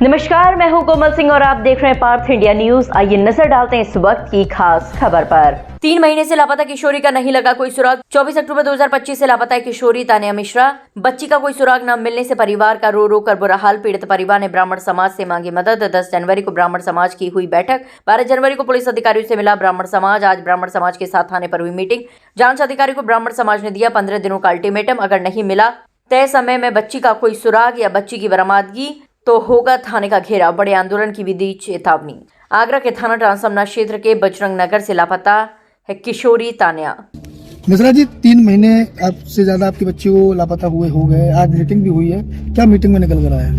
नमस्कार, मैं हूं कोमल सिंह और आप देख रहे हैं पार्थ इंडिया न्यूज। आइए नजर डालते हैं इस वक्त की खास खबर पर। 3 महीने से लापता किशोरी का नहीं लगा कोई सुराग। 24 अक्टूबर 2025 से लापता है किशोरी तानिया मिश्रा। बच्ची का कोई सुराग न मिलने से परिवार का रो रो कर बुरा हाल। पीड़ित परिवार ने ब्राह्मण समाज से मांगी मदद। 10 जनवरी को ब्राह्मण समाज की हुई बैठक। 12 जनवरी को पुलिस अधिकारियों से मिला ब्राह्मण समाज। आज ब्राह्मण समाज के साथ थाने पर हुई मीटिंग। जांच अधिकारी को ब्राह्मण समाज ने दिया 15 दिनों का अल्टीमेटम। अगर नहीं मिला तय समय में बच्ची का कोई सुराग या बच्ची की बरामदगी तो होगा थाने का घेराव। बड़े आंदोलन की भी दी चेतावनी। आगरा के थाना ट्रांसमना क्षेत्र के बजरंग नगर से लापता है किशोरी तानिया मिश्रा जी। 3 महीने आपसे ज्यादा आपकी बच्ची को लापता हुए हो गए। आज मीटिंग भी हुई है, क्या मीटिंग में निकल कर आया?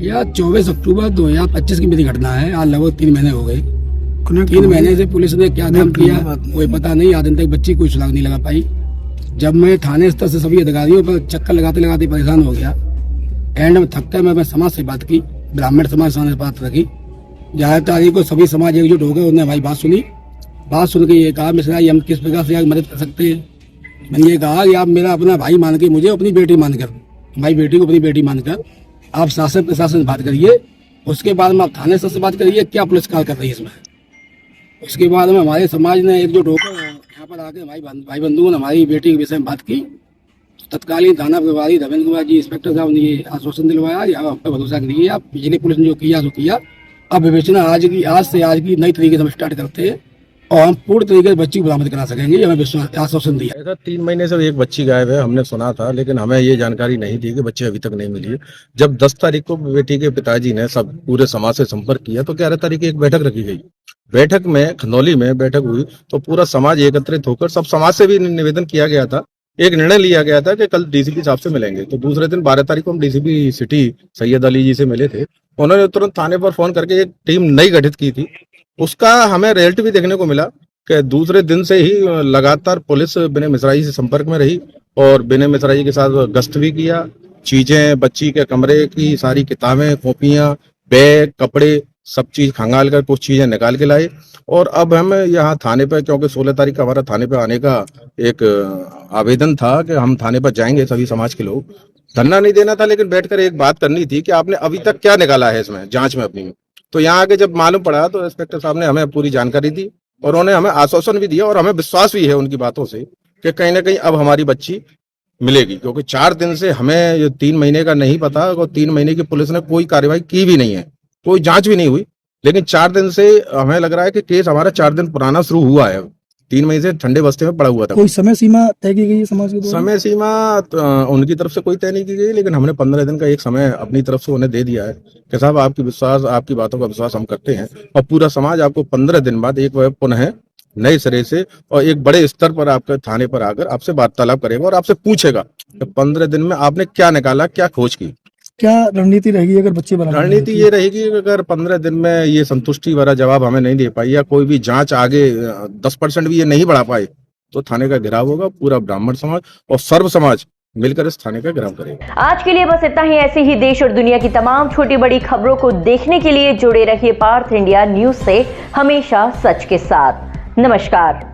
यह 24 अक्टूबर 2025 की मेरी घटना है। आज लगभग 3 महीने हो गए। 3 महीने से पुलिस ने क्या काम किया कोई पता नहीं। आज दिन तक बच्ची कोई सुराग नहीं लगा पाई। जब मैं थाने स्तर से सभी अधिकारियों पर चक्कर लगाते लगाते परेशान हो गया, एंड में थककर मैं समाज से बात की, ब्राह्मण समाज से बात रखी। 11 तारीख को सभी समाज एकजुट हो गए। उन्होंने हमारी बात सुनी। बात सुन के ये कहा, मिश्रा जी हम किस प्रकार से मदद कर सकते हैं। मैंने ये कहा कि आप मेरा अपना भाई मान के, मुझे अपनी बेटी मानकर, हमारी बेटी को अपनी बेटी मानकर आप शासन प्रशासन से बात करिए। उसके बाद में आप थाने से बात करिए क्या पुलिस कार्य कर रही है इसमें। उसके बाद में हमारे समाज ने एकजुट होकर यहाँ पर आके हमारी भाई बंधुओं ने हमारी बेटी के विषय में बात की। तत्कालीन थाना प्रभारी धर्मेंद्र कुमार जी इंस्पेक्टर साहब ने ये आश्वासन दिलवाया, या आप पर भरोसा करिए, आप पिछली पुलिस ने जो किया सो किया। अब विवेचना आज से आज की नई तरीके से हम स्टार्ट करते हैं और हम पूर्ण तरीके से बच्ची को बरामद करा सकेंगे। हमें विश्वास आश्वासन दिया। ऐसा 3 महीने से एक बच्ची गायब है, हमने सुना था, लेकिन हमें ये जानकारी नहीं थी कि बच्ची अभी तक नहीं मिली है। जब 10 तारीख को बेटी के पिताजी ने सब पूरे समाज से संपर्क किया तो 11 तारीख की एक बैठक रखी गई। बैठक में खनौली में बैठक हुई तो पूरा समाज एकत्रित होकर सब समाज से भी निवेदन किया गया था। एक निर्णय लिया गया था कि कल डीसीपी साहब से मिलेंगे। तो दूसरे दिन 12 तारीख को हम डीसीपी सिटी सैयद अली जी से मिले थे। उन्होंने तुरंत थाने पर फोन करके एक टीम नई गठित की थी। उसका हमें रिजल्ट भी देखने को मिला कि दूसरे दिन से ही लगातार पुलिस विनय मिश्रा जी से संपर्क में रही और विनय मिश्रा जी के साथ गश्त भी किया। चीजें, बच्ची के कमरे की सारी किताबें, कॉपियां, बैग, कपड़े, सब चीज खंगाल कर कुछ चीजें निकाल के लाए। और अब हम यहाँ थाने पर, क्योंकि 16 तारीख का हमारा थाने पर आने का एक आवेदन था कि हम थाने पर जाएंगे सभी समाज के लोग। धरना नहीं देना था, लेकिन बैठकर एक बात करनी थी कि आपने अभी तक क्या निकाला है इसमें जांच में अपनी। तो यहाँ आके जब मालूम पड़ा तो इंस्पेक्टर साहब ने हमें पूरी जानकारी दी और उन्होंने हमें आश्वासन भी दिया और हमें विश्वास भी है उनकी बातों से कि कहीं ना कहीं अब हमारी बच्ची मिलेगी। क्योंकि 4 दिन से हमें ये 3 महीने का नहीं पता और 3 महीने की पुलिस ने कोई कार्रवाई की भी नहीं है, कोई जांच भी नहीं हुई। लेकिन 4 दिन से हमें लग रहा है कि केस हमारा 4 दिन पुराना शुरू हुआ है। 3 महीने से ठंडे बस्ते में पड़ा हुआ था। कोई समय सीमा तय की गई है समाज की? समय सीमा उनकी तरफ से कोई तय नहीं की गई, लेकिन हमने 15 दिन का एक समय अपनी तरफ से उन्हें दे दिया है कि साहब आपकी बातों का विश्वास हम करते हैं और पूरा समाज आपको 15 दिन बाद एक बार पुनः नए सिरे से और एक बड़े स्तर पर आपके थाने पर आकर आपसे वार्तालाप करेगा और आपसे पूछेगा कि 15 दिन में आपने क्या निकाला, क्या खोज की, क्या रणनीति रहेगी अगर बच्चे बरामद? रणनीति ये रहेगी कि अगर 15 दिन में ये संतुष्टि वाला जवाब हमें नहीं दे पाई या कोई भी जांच आगे 10% भी ये नहीं बढ़ा पाए तो थाने का घेराव होगा। पूरा ब्राह्मण समाज और सर्व समाज मिलकर इस थाने का घेराव करेगा। आज के लिए बस इतना ही। ऐसे ही देश और दुनिया की तमाम छोटी बड़ी खबरों को देखने के लिए जुड़े रहिए पार्थ इंडिया न्यूज से, हमेशा सच के साथ। नमस्कार।